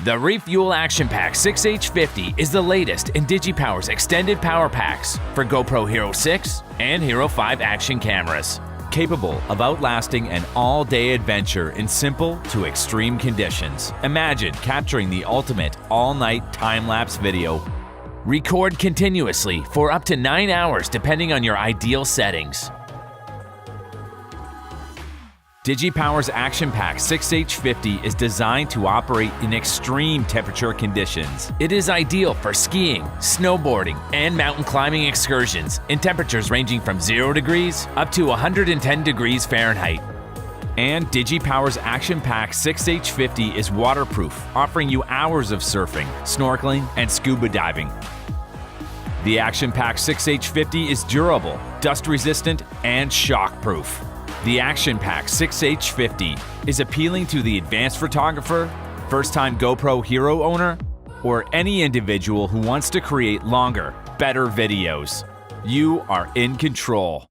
The Refuel ActionPack 6H50 is the latest in DigiPower's extended power packs for GoPro Hero 6 and Hero 5 action cameras. Capable of outlasting an all-day adventure in simple to extreme conditions. Imagine capturing the ultimate all-night time-lapse video. Record continuously for up to 9 hours depending on your ideal settings. DigiPower's ActionPack 6H50 is designed to operate in extreme temperature conditions. It is ideal for skiing, snowboarding, and mountain climbing excursions in temperatures ranging from 0 degrees up to 110 degrees Fahrenheit. And DigiPower's ActionPack 6H50 is waterproof, offering you hours of surfing, snorkeling, and scuba diving. The ActionPack 6H50 is durable, dust-resistant, and shock-proof. The ActionPack 6H50 is appealing to the advanced photographer, first-time GoPro Hero owner, or any individual who wants to create longer, better videos. You are in control.